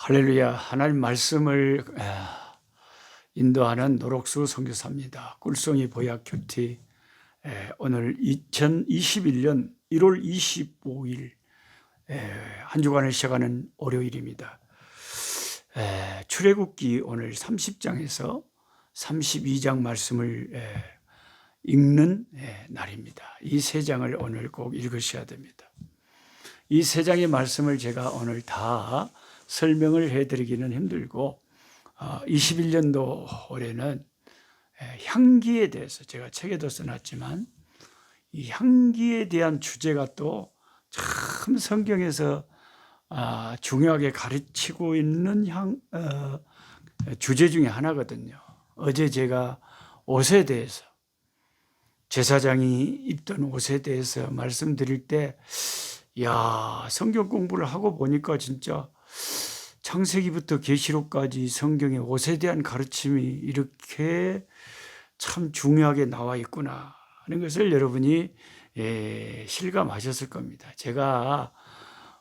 할렐루야. 하나님 말씀을 인도하는 노록수 선교사입니다. 꿀송이 보약 큐티. 오늘 2021년 1월 25일 한 주간을 시작하는 월요일입니다. 출애굽기 오늘 30장에서 32장 말씀을 읽는 날입니다. 이 세 장을 오늘 꼭 읽으셔야 됩니다. 이 세 장의 말씀을 제가 오늘 다 설명을 해드리기는 힘들고 21년도 올해는 향기에 대해서 제가 책에도 써놨지만 이 향기에 대한 주제가 또 참 성경에서 중요하게 가르치고 있는 주제 중에 하나거든요. 어제 제가 옷에 대해서 제사장이 입던 옷에 대해서 말씀드릴 때 성경 공부를 하고 보니까 진짜 창세기부터 계시록까지 성경의 옷에 대한 가르침이 이렇게 참 중요하게 나와 있구나 하는 것을 여러분이 실감하셨을 겁니다. 제가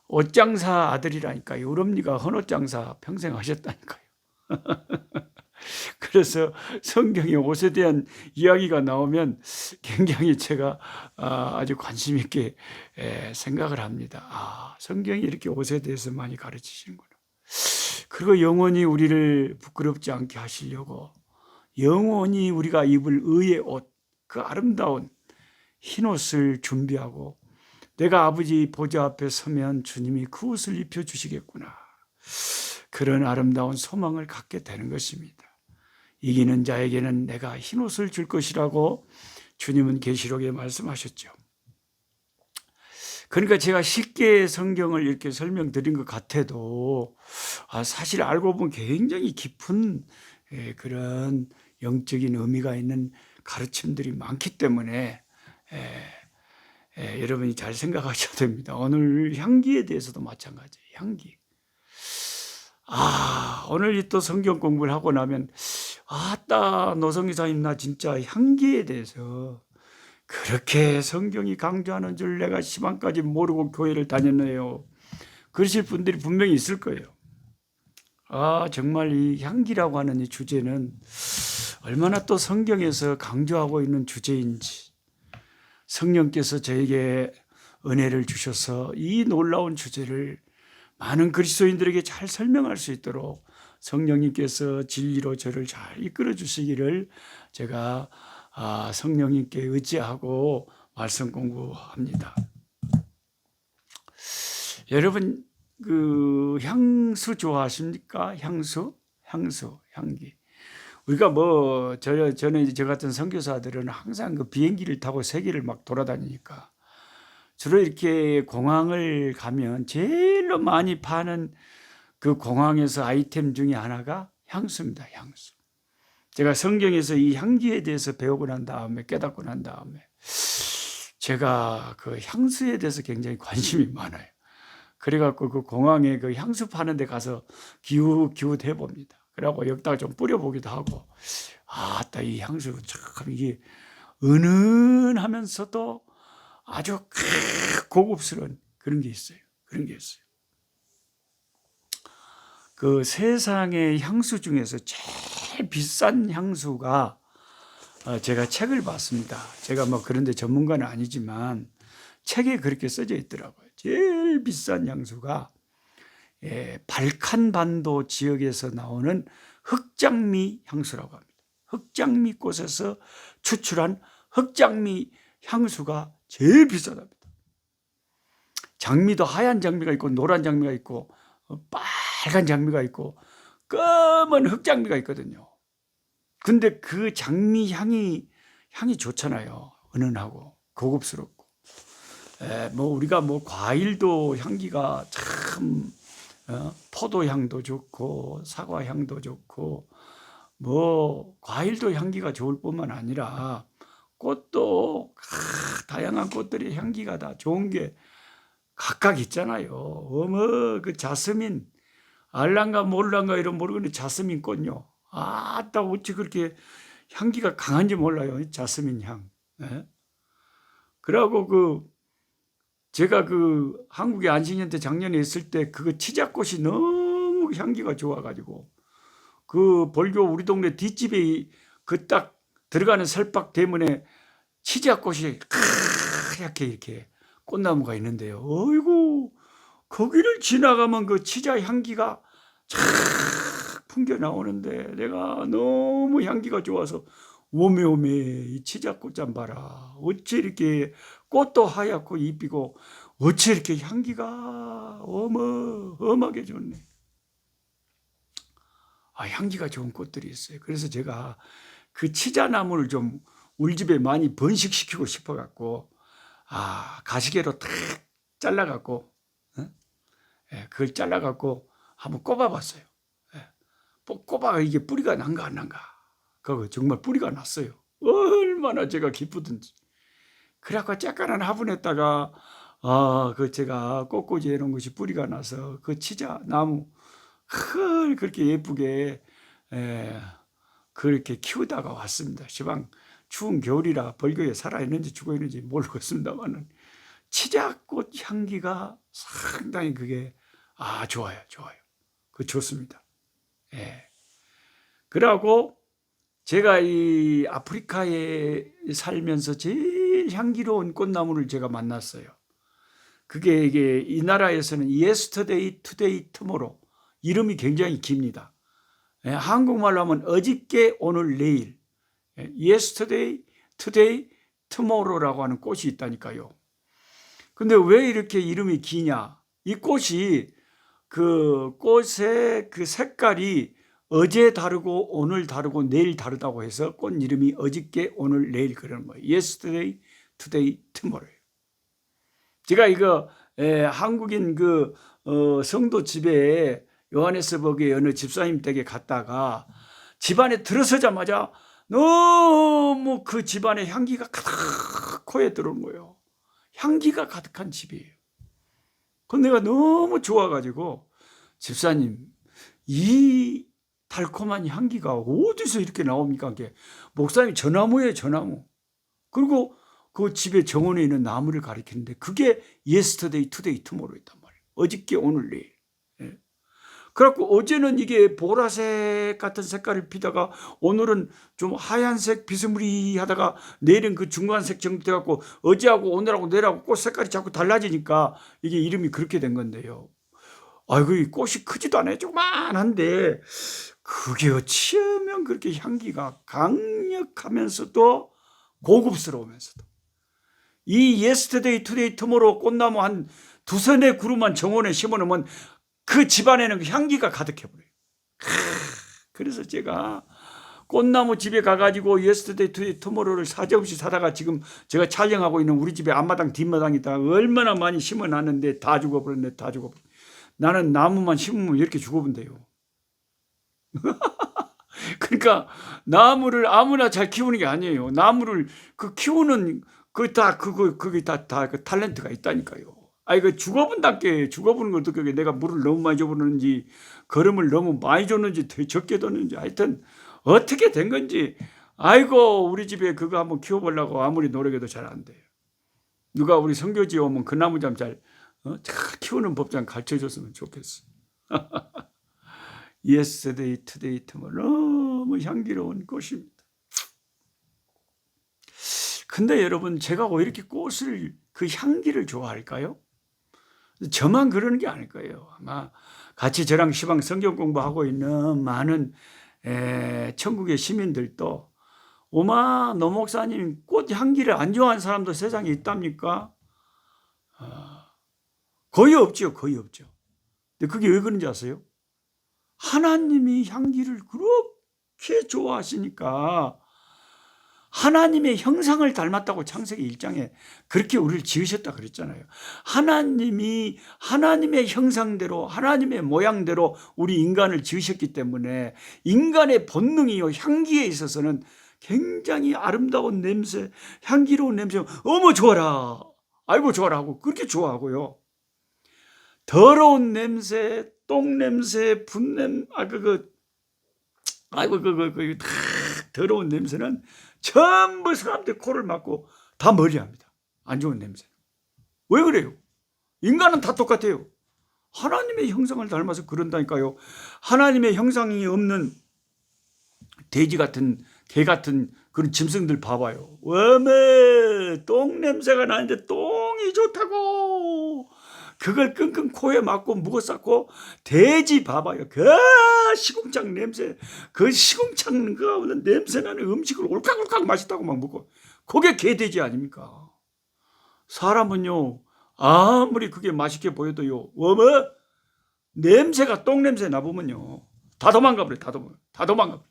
옷장사 아들이라니까요. 우리 어머니가 헌옷장사 평생 하셨다니까요. 그래서 성경의 옷에 대한 이야기가 나오면 굉장히 제가 아주 관심 있게 생각을 합니다. 성경이 이렇게 옷에 대해서 많이 가르치시는구나. 그리고 영원히 우리를 부끄럽지 않게 하시려고 영원히 우리가 입을 의의 옷, 그 아름다운 흰 옷을 준비하고 내가 아버지 보좌 앞에 서면 주님이 그 옷을 입혀주시겠구나. 그런 아름다운 소망을 갖게 되는 것입니다. 이기는 자에게는 내가 흰 옷을 줄 것이라고 주님은 계시록에 말씀하셨죠. 그러니까 제가 쉽게 성경을 이렇게 설명드린 것 같아도 사실 알고 보면 굉장히 깊은 그런 영적인 의미가 있는 가르침들이 많기 때문에 여러분이 잘 생각하셔야 됩니다. 오늘 향기에 대해서도 마찬가지예요. 향기. 오늘 또 성경 공부를 하고 나면 노성기사님 나 진짜 향기에 대해서 그렇게 성경이 강조하는 줄 내가 시방까지 모르고 교회를 다녔네요. 그러실 분들이 분명히 있을 거예요. 정말 이 향기라고 하는 이 주제는 얼마나 또 성경에서 강조하고 있는 주제인지 성령께서 저에게 은혜를 주셔서 이 놀라운 주제를 많은 그리스도인들에게 잘 설명할 수 있도록 성령님께서 진리로 저를 잘 이끌어 주시기를 제가 성령님께 의지하고 말씀 공부합니다. 여러분 그 향수 좋아하십니까? 향기. 우리가 저는 이제 저 같은 선교사들은 항상 그 비행기를 타고 세계를 막 돌아다니니까 주로 이렇게 공항을 가면 제일로 많이 파는 그 공항에서 아이템 중에 하나가 향수입니다. 향수. 제가 성경에서 이 향기에 대해서 배우고 난 다음에 깨닫고 난 다음에 제가 그 향수에 대해서 굉장히 관심이 많아요. 그래갖고 그 공항에 그 향수 파는 데 가서 기웃기웃 해봅니다. 그래갖고 여기다가 좀 뿌려보기도 하고 이 향수 참 이게 은은하면서도 아주 고급스러운 그런 게 있어요. 그 세상의 향수 중에서 제일 비싼 향수가 제가 책을 봤습니다. 제가 그런데 전문가는 아니지만 책에 그렇게 써져 있더라고요. 제일 비싼 향수가 발칸반도 지역에서 나오는 흑장미 향수라고 합니다. 흑장미 꽃에서 추출한 흑장미 향수가 제일 비싸답니다. 장미도 하얀 장미가 있고 노란 장미가 있고 빨간 장미가 있고 검은 흑장미가 있거든요. 근데 그 장미 향이 좋잖아요. 은은하고 고급스럽고. 우리가 과일도 향기가 참 포도 향도 좋고 사과 향도 좋고 과일도 향기가 좋을 뿐만 아니라 꽃도 다양한 꽃들의 향기가 다 좋은 게 각각 있잖아요. 그 자스민 알란가 몰란가 이런 모르겠는데 자스민 꽃요. 어찌 그렇게 향기가 강한지 몰라요. 자스민 향. 그러고 제가 한국에 안식년 때 작년에 있을 때 그거 치자꽃이 너무 너무 향기가 좋아가지고 그 벌교 우리 동네 뒷집에 그 딱 들어가는 설박 대문에 치자꽃이 하얗게 이렇게 꽃나무가 있는데요. 어이구, 거기를 지나가면 그 치자 향기가 쫙 풍겨 나오는데 내가 너무 향기가 좋아서 오메오메 이 치자꽃 좀 봐라. 어째 이렇게 꽃도 하얗고 이쁘고 어째 이렇게 향기가 어마어마하게 좋네. 향기가 좋은 꽃들이 있어요. 그래서 제가 그 치자나무를 좀 우리 집에 많이 번식시키고 싶어갖고 가시개로 탁 잘라갖고 그걸 잘라갖고 한번 꼽아봤어요. 꼽아가 이게 뿌리가 난가 안 난가. 그거 정말 뿌리가 났어요. 얼마나 제가 기쁘든지. 그래갖고 쬐깐한 화분에다가 그 제가 꽃꽂이 해놓은 것이 뿌리가 나서 그 치자 나무 그렇게 예쁘게 그렇게 키우다가 왔습니다. 시방 추운 겨울이라 벌교에 살아있는지 죽어있는지 모르겠습니다만은 치자꽃 향기가 상당히 그게 좋아요. 그 좋습니다. 그러고 제가 이 아프리카에 살면서 제일 향기로운 꽃나무를 제가 만났어요. 그게 이게 이 나라에서는 Yesterday, Today, Tomorrow 이름이 굉장히 깁니다. 한국말로 하면 어저께, 오늘, 내일. Yesterday, Today, Tomorrow라고 하는 꽃이 있다니까요. 근데 왜 이렇게 이름이 기냐? 이 꽃이 그 꽃의 그 색깔이 어제 다르고 오늘 다르고 내일 다르다고 해서 꽃 이름이 어저께, 오늘, 내일 그러는 거예요. Yesterday, Today, Tomorrow. 제가 이거 한국인 그 성도 집에 요하네스버그의 어느 집사님 댁에 갔다가 집안에 들어서자마자 너무 그 집안에 향기가 가득 코에 들어온 거예요. 향기가 가득한 집이에요. 근데 내가 너무 좋아가지고 집사님 이 달콤한 향기가 어디서 이렇게 나옵니까? 목사님 전나무예요, 전나무. 그리고 그 집에 정원에 있는 나무를 가리키는데 그게 yesterday, today, tomorrow였단 말이에요. 어저께, 오늘, 내일. 그래갖고 어제는 이게 보라색 같은 색깔을 피다가 오늘은 좀 하얀색 비스무리하다가 내일은 그 중간색 정도 돼갖고 어제하고 오늘하고 내일하고 꽃 색깔이 자꾸 달라지니까 이게 이름이 그렇게 된 건데요. 이 꽃이 크지도 않아요. 조그만한데 그게 어찌하면 그렇게 향기가 강력하면서도 고급스러우면서도 이 yesterday, today, tomorrow 꽃나무 한 두세 그루만 정원에 심어놓으면 그 집안에는 향기가 가득해버려요. 그래서 제가 꽃나무 집에 가가지고 yesterday, today, tomorrow를 사정없이 사다가 지금 제가 촬영하고 있는 우리 집에 앞마당 뒷마당에다 얼마나 많이 심어놨는데 다 죽어버렸네. 다 죽어버렸네. 나는 나무만 심으면 이렇게 죽어본대요. 그러니까 나무를 아무나 잘 키우는 게 아니에요. 나무를 그 키우는 그게 다 그 탤런트가 있다니까요. 그 죽어본답게 죽어보는 것도 그게 내가 물을 너무 많이 줘버렸는지 거름을 너무 많이 줬는지 적게 줬는지 하여튼 어떻게 된 건지 우리 집에 그거 한번 키워보려고 아무리 노력해도 잘 안 돼요. 누가 우리 선교지에 오면 그 나무 좀 잘 키우는 법 좀 가르쳐줬으면 좋겠어. Yesterday, today, tomorrow 너무 향기로운 꽃입니다. 근데 여러분 제가 왜 이렇게 꽃을 그 향기를 좋아할까요? 저만 그러는 게 아닐 거예요. 아마 같이 저랑 시방 성경 공부하고 있는 많은 천국의 시민들도 오마 노 목사님 꽃 향기를 안 좋아하는 사람도 세상에 있답니까? 거의 없죠. 거의 없죠. 근데 그게 왜 그런지 아세요? 하나님이 향기를 그렇게 좋아하시니까 하나님의 형상을 닮았다고 창세기 1장에 그렇게 우리를 지으셨다 그랬잖아요. 하나님이 하나님의 형상대로 하나님의 모양대로 우리 인간을 지으셨기 때문에 인간의 본능이요 향기에 있어서는 굉장히 아름다운 냄새, 향기로운 냄새, 어머 좋아라, 아이고 좋아라 하고 그렇게 좋아하고요. 더러운 냄새, 똥 냄새, 분 냄새, 더러운 냄새는 전부 사람들 코를 막고 다 멀리합니다. 안 좋은 냄새. 왜 그래요? 인간은 다 똑같아요. 하나님의 형상을 닮아서 그런다니까요. 하나님의 형상이 없는 돼지 같은 개 같은 그런 짐승들 봐봐요. 어메 똥 냄새가 나는데 똥이 좋다고 그걸 끙끙 코에 맞고 묵어 쌓고 돼지 봐봐요. 그 시궁창 냄새, 그 시궁창 그 냄새 나는 음식을 올칵올칵 맛있다고 막 먹고, 그게 개돼지 아닙니까? 사람은요 아무리 그게 맛있게 보여도요 어머 냄새가 똥 냄새 나보면요 다 도망가 버려. 다 도망가 버려.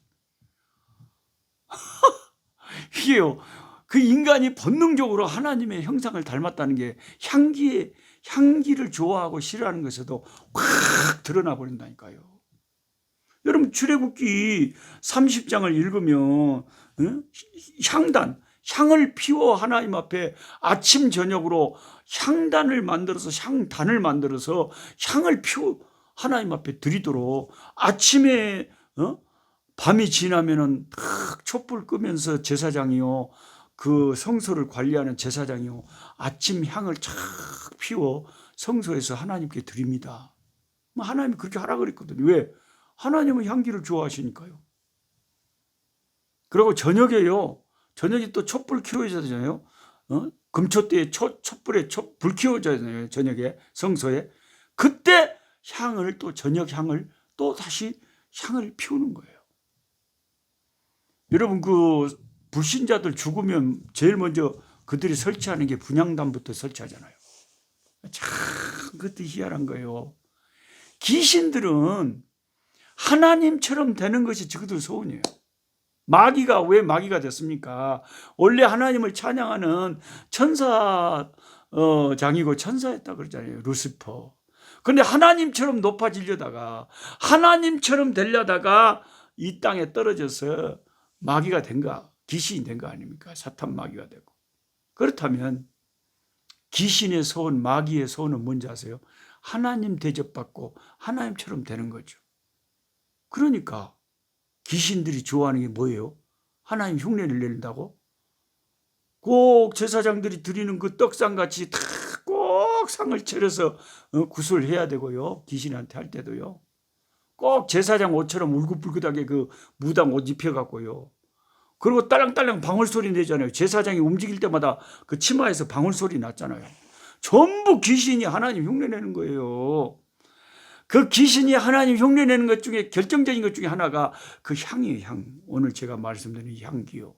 이게요 그 인간이 본능적으로 하나님의 형상을 닮았다는 게 향기를 좋아하고 싫어하는 것에도 확 드러나 버린다니까요. 여러분 출애굽기 30장을 읽으면 향을 피워 하나님 앞에 아침 저녁으로 향단을 만들어서 향을 피워 하나님 앞에 드리도록 아침에 밤이 지나면은 탁 촛불 끄면서 제사장이요 그 성소를 관리하는 제사장이요 아침 향을 쫙 피워 성소에서 하나님께 드립니다. 하나님이 그렇게 하라 그랬거든요. 왜? 하나님은 향기를 좋아하시니까요. 그리고 저녁에 또 촛불 켜줘야 되잖아요. 금초대에 촛불에 불 켜줘야 되잖아요. 저녁에 성소에. 그때 향을 또 저녁 향을 또 다시 향을 피우는 거예요. 여러분 그 불신자들 죽으면 제일 먼저 그들이 설치하는 게 분향단부터 설치하잖아요. 참 그것도 희한한 거예요. 귀신들은 하나님처럼 되는 것이 저들 소원이에요. 마귀가 왜 마귀가 됐습니까? 원래 하나님을 찬양하는 장이고 천사였다 그러잖아요. 루시퍼. 그런데 하나님처럼 높아지려다가 하나님처럼 되려다가 이 땅에 떨어져서 마귀가 된가? 귀신이 된 거 아닙니까? 사탄 마귀가 되고. 그렇다면 귀신의 소원, 마귀의 소원은 뭔지 아세요? 하나님 대접받고 하나님처럼 되는 거죠. 그러니까 귀신들이 좋아하는 게 뭐예요? 하나님 흉내를 낸다고? 꼭 제사장들이 드리는 그 떡상같이 다 꼭 상을 차려서 구슬해야 되고요. 귀신한테 할 때도요. 꼭 제사장 옷처럼 울긋불긋하게 그 무당 옷 입혀갖고요. 그리고 딸랑딸랑 방울소리 내잖아요. 제사장이 움직일 때마다 그 치마에서 방울소리 났잖아요. 전부 귀신이 하나님 흉내내는 거예요. 그 귀신이 하나님 흉내내는 것 중에 결정적인 것 중에 하나가 그 향이에요. 향. 오늘 제가 말씀드린 향기요.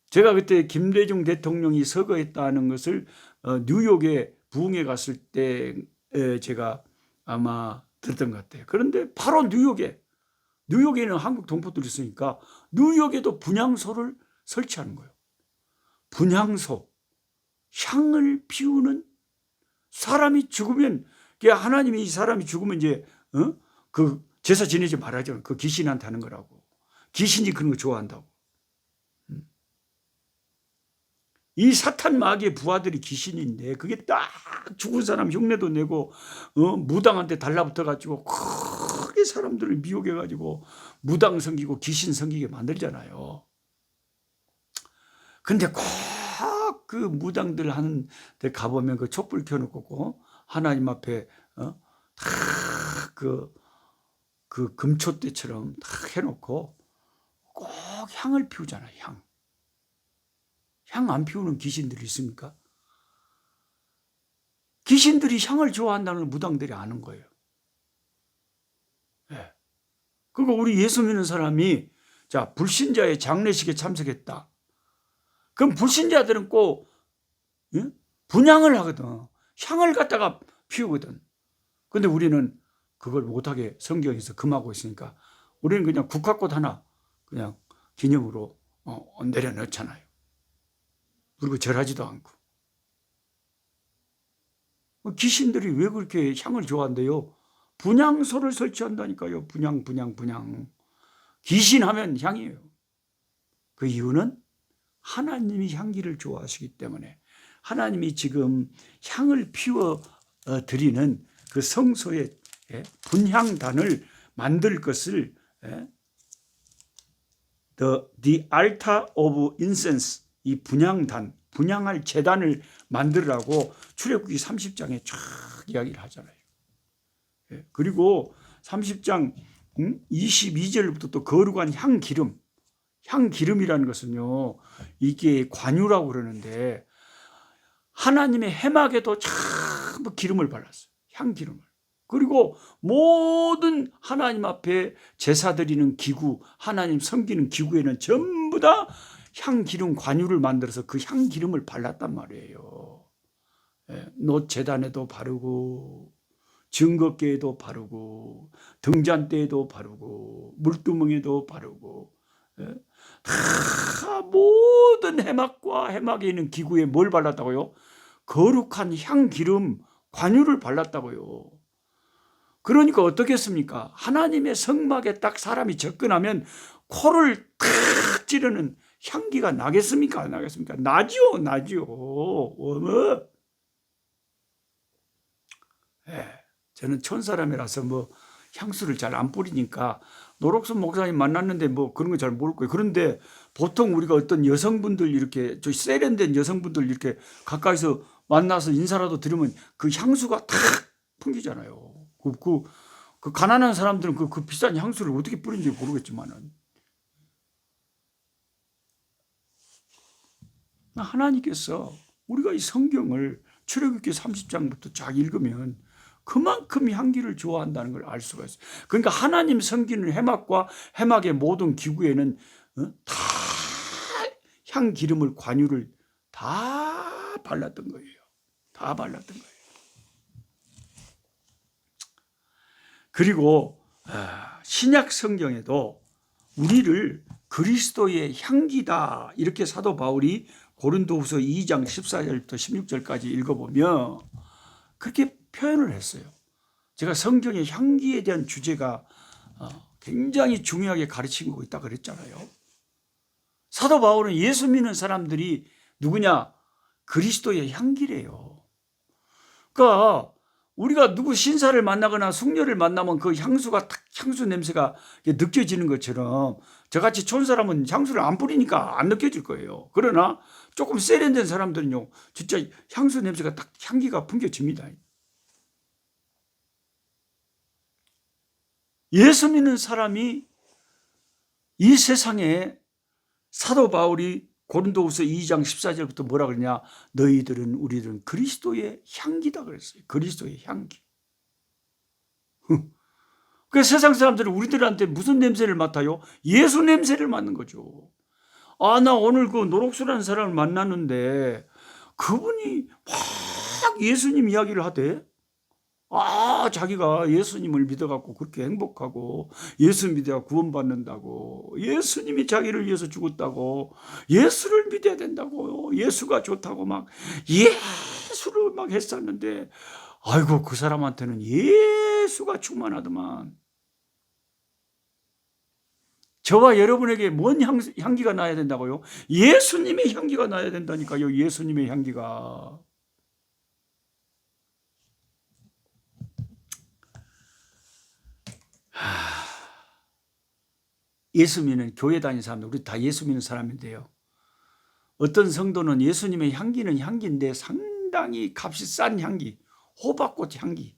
제가 그때 김대중 대통령이 서거했다는 것을 뉴욕에 부흥회 갔을 때 제가 아마 들었던 것 같아요. 그런데 바로 뉴욕에는 한국 동포들이 있으니까 뉴욕에도 분향소를 설치하는 거예요. 분향소, 향을 피우는 사람이 죽으면 하나님이 이 사람이 죽으면 이제 그 제사 지내지 말아야죠. 그 귀신한테 하는 거라고. 귀신이 그런 거 좋아한다고. 이 사탄 마귀의 부하들이 귀신인데 그게 딱 죽은 사람 흉내도 내고 무당한테 달라붙어 가지고 크게 사람들을 미혹해 가지고 무당 섬기고 귀신 섬기게 만들잖아요. 근데 꼭 그 무당들 하는 데 가보면 그 촛불 켜놓고 하나님 앞에 그 금초대처럼 딱 해놓고 꼭 향을 피우잖아요. 향 안 피우는 귀신들이 있습니까? 귀신들이 향을 좋아한다는 걸 무당들이 아는 거예요. 네. 그리고 우리 예수 믿는 사람이 자 불신자의 장례식에 참석했다. 그럼 불신자들은 꼭 분향을 하거든. 향을 갖다가 피우거든. 근데 우리는 그걸 못하게 성경에서 금하고 있으니까 우리는 그냥 국화꽃 하나 그냥 기념으로 내려놓잖아요. 그리고 절하지도 않고. 귀신들이 왜 그렇게 향을 좋아한대요? 분향소를 설치한다니까요. 분향. 귀신 하면 향이에요. 그 이유는 하나님이 향기를 좋아하시기 때문에 하나님이 지금 향을 피워 드리는 그 성소에 분향단을 만들 것을 The Altar of Incense 이 분향할 제단을 만들으라고 출애굽기 30장에 쫙 이야기를 하잖아요. 예. 그리고 30장 22절부터 또 거룩한 향기름. 향기름이라는 것은요, 이게 관유라고 그러는데 하나님의 해막에도 전부 기름을 발랐어요. 향기름을. 그리고 모든 하나님 앞에 제사 드리는 기구, 하나님 섬기는 기구에는 전부 다 향기름 관유를 만들어서 그 향기름을 발랐단 말이에요. 예, 놋 제단에도 바르고 증거궤에도 바르고 등잔대에도 바르고 물두멍에도 바르고, 예, 다 모든 해막과 해막에 있는 기구에 뭘 발랐다고요? 거룩한 향기름 관유를 발랐다고요. 그러니까 어떻겠습니까? 하나님의 성막에 딱 사람이 접근하면 코를 탁 찌르는 향기가 나겠습니까? 안 나겠습니까? 나지요, 나지요. 어머. 예, 저는 촌사람이라서 뭐 향수를 잘 안 뿌리니까 노록순 목사님 만났는데 뭐 그런 거 잘 모를 거예요. 그런데 보통 우리가 어떤 여성분들 이렇게 좀 세련된 여성분들 이렇게 가까이서 만나서 인사라도 드리면 그 향수가 탁 풍기잖아요. 그 가난한 사람들은 그 비싼 향수를 어떻게 뿌린지 모르겠지만은 하나님께서 우리가 이 성경을 출애굽기 30장부터 쫙 읽으면 그만큼 향기를 좋아한다는 걸 알 수가 있어요. 그러니까 하나님 섬기는 해막과 해막의 모든 기구에는 다 향기름을 관유를 다 발랐던 거예요. 다 발랐던 거예요. 그리고 신약 성경에도 우리를 그리스도의 향기다 이렇게 사도 바울이 고린도후서 2장 14절부터 16절까지 읽어보면 그렇게 표현을 했어요. 제가 성경의 향기에 대한 주제가 굉장히 중요하게 가르치고 있다 그랬잖아요. 사도 바울은 예수 믿는 사람들이 누구냐? 그리스도의 향기래요. 그러니까 우리가 누구 신사를 만나거나 숙녀를 만나면 그 향수가 탁 향수 냄새가 느껴지는 것처럼 저같이 촌 사람은 향수를 안 뿌리니까 안 느껴질 거예요. 그러나 조금 세련된 사람들은요, 진짜 향수 냄새가 딱 향기가 풍겨집니다. 예수 믿는 사람이 이 세상에 사도 바울이 고린도후서 2장 14절부터 뭐라 그러냐? 너희들은 우리들은 그리스도의 향기다 그랬어요. 그리스도의 향기. 그 세상 사람들은 우리들한테 무슨 냄새를 맡아요? 예수 냄새를 맡는 거죠. 나 오늘 그 노록수라는 사람을 만났는데 그분이 막 예수님 이야기를 하대. 자기가 예수님을 믿어갖고 그렇게 행복하고 예수 믿어야 구원받는다고, 예수님이 자기를 위해서 죽었다고, 예수를 믿어야 된다고, 예수가 좋다고 막 예수를 막 했었는데, 아이고 그 사람한테는 예수가 충만하더만. 저와 여러분에게 뭔 향기가 나야 된다고요? 예수님의 향기가 나야 된다니까요. 예수님의 향기가. 예수 믿는 교회 다니는 사람들, 우리 다 예수 믿는 사람인데요. 어떤 성도는 예수님의 향기는 향기인데 상당히 값이 싼 향기, 호박꽃 향기,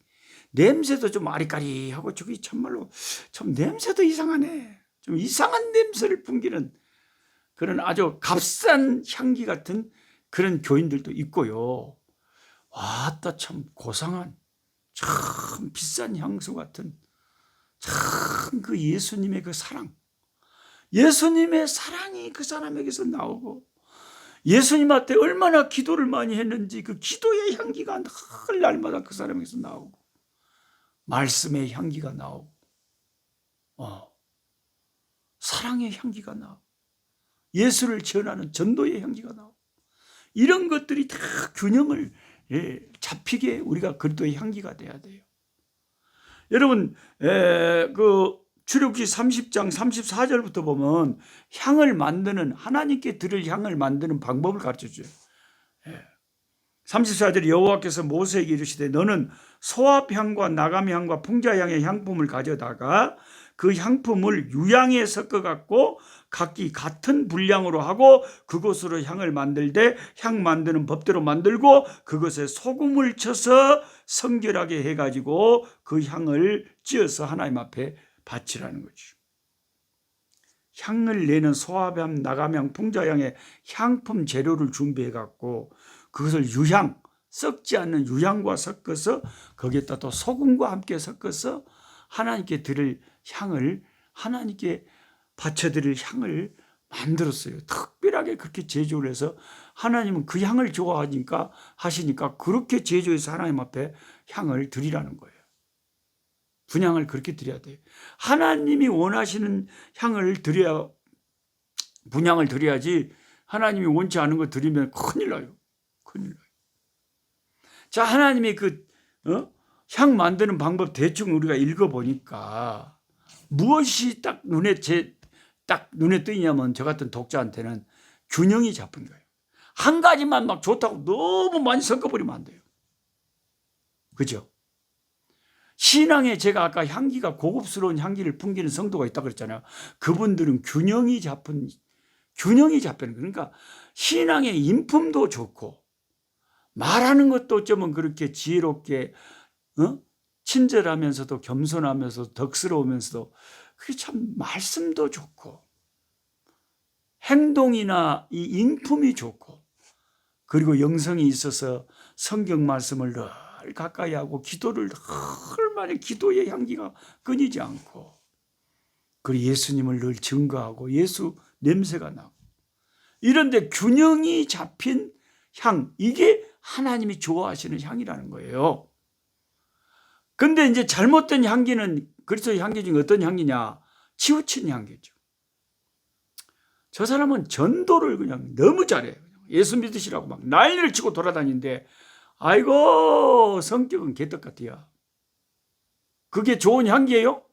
냄새도 좀 아리까리하고 저기 참말로 참 냄새도 이상하네. 좀 이상한 냄새를 풍기는 그런 아주 값싼 향기 같은 그런 교인들도 있고요. 왔다 참 고상한 참 비싼 향수 같은 참 그 예수님의 그 사랑, 예수님의 사랑이 그 사람에게서 나오고 예수님한테 얼마나 기도를 많이 했는지 그 기도의 향기가 늘 날마다 그 사람에게서 나오고 말씀의 향기가 나오고 사랑의 향기가 나오고 예수를 전하는 전도의 향기가 나오고 이런 것들이 다 균형을 잡히게 우리가 그리스도의 향기가 돼야 돼요. 여러분 그 출애굽기 30장 34절부터 보면 향을 만드는, 하나님께 드릴 향을 만드는 방법을 가르쳐줘요. 34절 여호와께서 모세에게 이르시되 너는 소합향과 나감향과 풍자향의 향품을 가져다가 그 향품을 유향에 섞어 갖고 각기 같은 분량으로 하고 그것으로 향을 만들되 향 만드는 법대로 만들고 그것에 소금을 쳐서 성결하게 해가지고 그 향을 찧어서 하나님 앞에 바치라는 거죠. 향을 내는 소합향, 나감향, 풍자향의 향품 재료를 준비해 갖고 그것을 유향, 썩지 않는 유향과 섞어서 거기에다 또 소금과 함께 섞어서 하나님께 드릴 향을, 하나님께 바쳐드릴 향을 만들었어요. 특별하게 그렇게 제조를 해서 하나님은 그 향을 좋아하니까 하시니까 그렇게 제조해서 하나님 앞에 향을 드리라는 거예요. 분향을 그렇게 드려야 돼요. 하나님이 원하시는 향을 드려야, 분향을 드려야지 하나님이 원치 않은 거 드리면 큰일 나요. 큰일 나요. 자, 하나님이 향 만드는 방법 대충 우리가 읽어보니까 무엇이 딱 눈에 뜨이냐면 저 같은 독자한테는 균형이 잡힌 거예요. 한 가지만 막 좋다고 너무 많이 섞어버리면 안 돼요. 그죠? 신앙에 제가 아까 향기가 고급스러운 향기를 풍기는 성도가 있다고 그랬잖아요. 그분들은 균형이 잡히는 거예요. 그러니까 신앙의 인품도 좋고 말하는 것도 어쩌면 그렇게 지혜롭게 친절하면서도 겸손하면서도 덕스러우면서도 그게 참 말씀도 좋고 행동이나 이 인품이 좋고 그리고 영성이 있어서 성경 말씀을 늘 가까이 하고 기도를 얼마나 기도의 향기가 끊이지 않고 그리고 예수님을 늘 증거하고 예수 냄새가 나고 이런데 균형이 잡힌 향, 이게 하나님이 좋아하시는 향이라는 거예요. 근데 이제 잘못된 향기는 그리스도의 향기 중에 어떤 향기냐? 치우친 향기죠. 저 사람은 전도를 그냥 너무 잘해요. 예수 믿으시라고 막 난리를 치고 돌아다니는데 아이고 성격은 개떡 같아요. 그게 좋은 향기예요?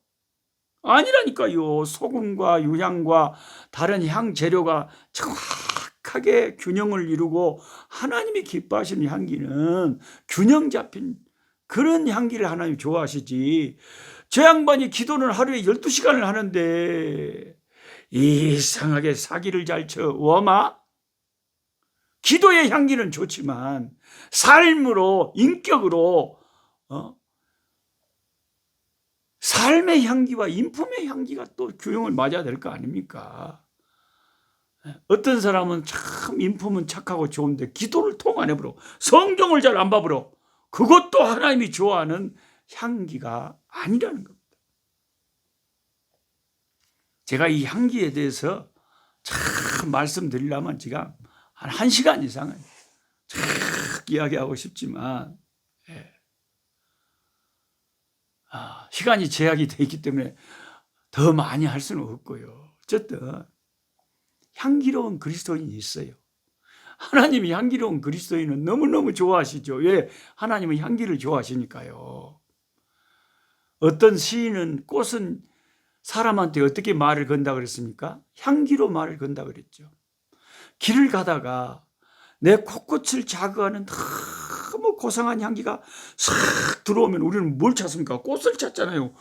아니라니까요. 소금과 유향과 다른 향 재료가 정확하게 균형을 이루고 하나님이 기뻐하시는 향기는 균형 잡힌 그런 향기를 하나님 좋아하시지. 저 양반이 기도는 하루에 12시간을 하는데 이상하게 사기를 잘 쳐. 워마? 기도의 향기는 좋지만 삶으로 인격으로 삶의 향기와 인품의 향기가 또 균형을 맞아야 될 거 아닙니까? 어떤 사람은 참 인품은 착하고 좋은데 기도를 통 안 해버려. 성경을 잘 안 봐버려. 그것도 하나님이 좋아하는 향기가 아니라는 겁니다. 제가 이 향기에 대해서 참 말씀드리려면 제가 한 1시간 이상은 참 이야기하고 싶지만 시간이 제약이 되어 있기 때문에 더 많이 할 수는 없고요. 어쨌든 향기로운 그리스도인이 있어요. 하나님이 향기로운 그리스도인은 너무너무 좋아하시죠. 왜? 하나님은 향기를 좋아하시니까요. 어떤 시인은 꽃은 사람한테 어떻게 말을 건다 그랬습니까? 향기로 말을 건다 그랬죠. 길을 가다가 내 코끝을 자극하는 너무 고상한 향기가 싹 들어오면 우리는 뭘 찾습니까? 꽃을 찾잖아요.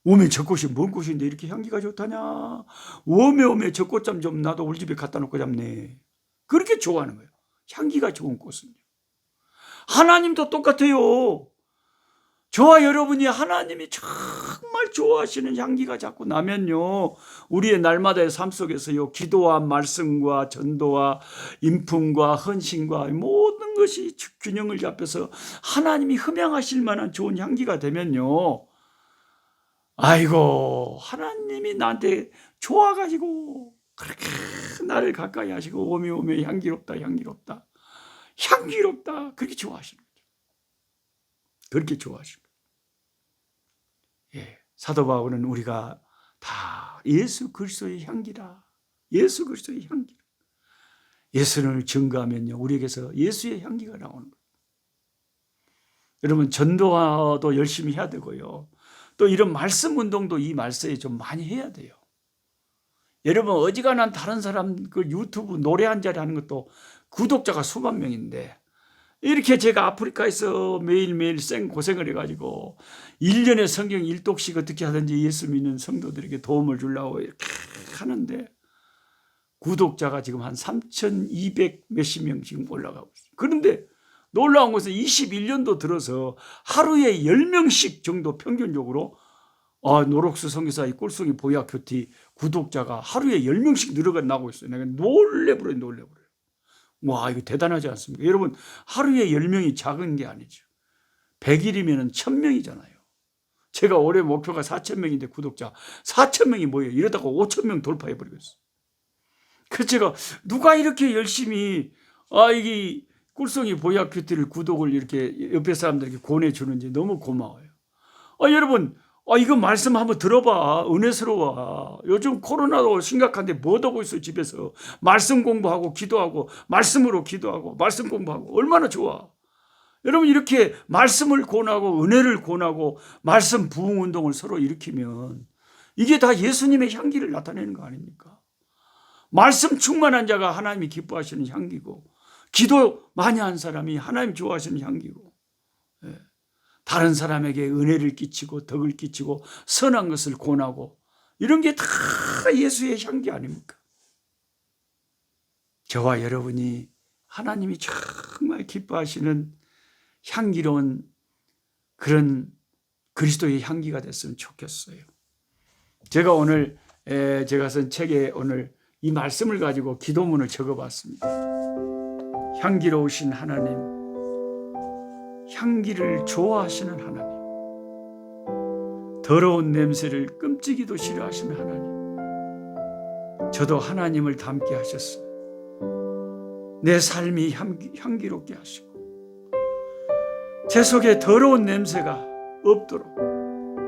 오메 저 꽃이 뭔 꽃인데 이렇게 향기가 좋다냐. 오메 저 꽃잠 좀 나도 우리 집에 갖다 놓고 잡네. 그렇게 좋아하는 거예요. 향기가 좋은 꽃은요. 하나님도 똑같아요. 저와 여러분이 하나님이 정말 좋아하시는 향기가 자꾸 나면요, 우리의 날마다의 삶 속에서요, 기도와 말씀과 전도와 인품과 헌신과 모든 것이 균형을 잡혀서 하나님이 흠양하실 만한 좋은 향기가 되면요, 아이고 하나님이 나한테 좋아가지고 그렇게 나를 가까이 하시고 오메 향기롭다 향기롭다 향기롭다 그렇게 좋아하시는 거죠. 그렇게 하시는 거예요. 예, 사도 바울은 우리가 다 예수 그리스도의 향기라. 예수 그리스도의 향기. 예수를 증거하면요, 우리에게서 예수의 향기가 나오는 거예요. 여러분, 전도도 열심히 해야 되고요. 또 이런 말씀 운동도 이 말씀에 좀 많이 해야 돼요. 여러분, 어지간한 다른 사람 그 유튜브 노래 한 자리 하는 것도 구독자가 수만 명인데 이렇게 제가 아프리카에서 매일매일 생고생을 해가지고 1년에 성경 1독씩 어떻게 하든지 예수 믿는 성도들에게 도움을 주려고 이렇게 하는데 구독자가 지금 한 3,200 몇십 명 지금 올라가고 있어요. 그런데 놀라운 것은 21년도 들어서 하루에 10명씩 정도 평균적으로 노록수 선교사의 꿀송이 보약 큐티 구독자가 하루에 10명씩 늘어나고 있어요. 내가 놀래버려요. 와, 이거 대단하지 않습니까? 여러분, 하루에 10명이 작은 게 아니죠. 100일이면 1000명이잖아요. 제가 올해 목표가 4000명인데 구독자 4000명이 뭐예요? 이러다가 5000명 돌파해버리겠어요. 그래서 제가 누가 이렇게 열심히 이게 꿀송이 보약 큐티를 구독을 이렇게 옆에 사람들에게 권해주는지 너무 고마워요. 여러분, 이거 말씀 한번 들어봐. 은혜스러워. 요즘 코로나도 심각한데 뭐 하고 있어? 집에서 말씀 공부하고 기도하고 말씀으로 기도하고 말씀 공부하고 얼마나 좋아. 여러분, 이렇게 말씀을 권하고 은혜를 권하고 말씀 부흥 운동을 서로 일으키면 이게 다 예수님의 향기를 나타내는 거 아닙니까? 말씀 충만한 자가 하나님이 기뻐하시는 향기고, 기도 많이 한 사람이 하나님 좋아하시는 향기고, 다른 사람에게 은혜를 끼치고 덕을 끼치고 선한 것을 권하고, 이런 게 다 예수의 향기 아닙니까? 저와 여러분이 하나님이 정말 기뻐하시는 향기로운 그런 그리스도의 향기가 됐으면 좋겠어요. 제가 오늘 제가 쓴 책에 오늘 이 말씀을 가지고 기도문을 적어봤습니다. 향기로우신 하나님, 향기를 좋아하시는 하나님, 더러운 냄새를 끔찍이도 싫어하시는 하나님, 저도 하나님을 닮게 하셨어요. 내 삶이 향기롭게 하시고 제 속에 더러운 냄새가 없도록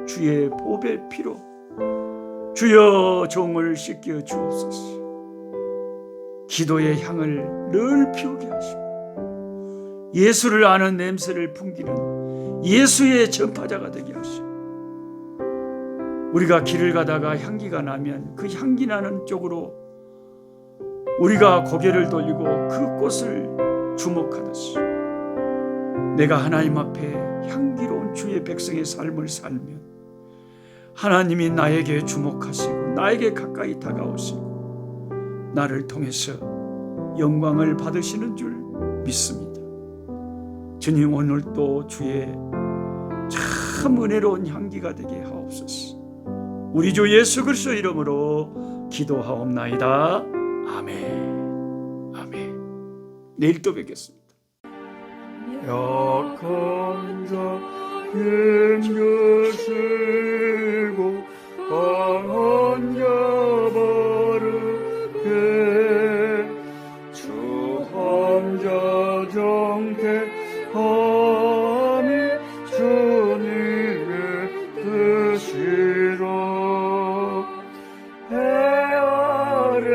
주의 보배 피로 주여 종을 씻겨 주옵소서. 기도의 향을 늘 피우게 하시고 예수를 아는 냄새를 풍기는 예수의 전파자가 되게 하시고, 우리가 길을 가다가 향기가 나면 그 향기 나는 쪽으로 우리가 고개를 돌리고 그 꽃을 주목하듯이 내가 하나님 앞에 향기로운 주의 백성의 삶을 살면 하나님이 나에게 주목하시고 나에게 가까이 다가오시고 나를 통해서 영광을 받으시는 줄 믿습니다. 주님, 오늘도 주의 참 은혜로운 향기가 되게 하옵소서. 우리 주 예수 그리스도 이름으로 기도하옵나이다. 아멘. 아멘. 내일 또 뵙겠습니다. 약한 자 힘주시고 강한 자 바르게 주 함자 정택함이 주님의 뜻이라. 해 아래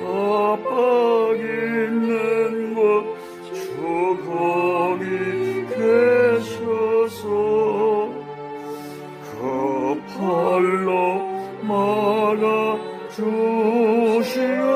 압박 있는 곳 주 거기 계셔서 그 팔로 막아 주시오.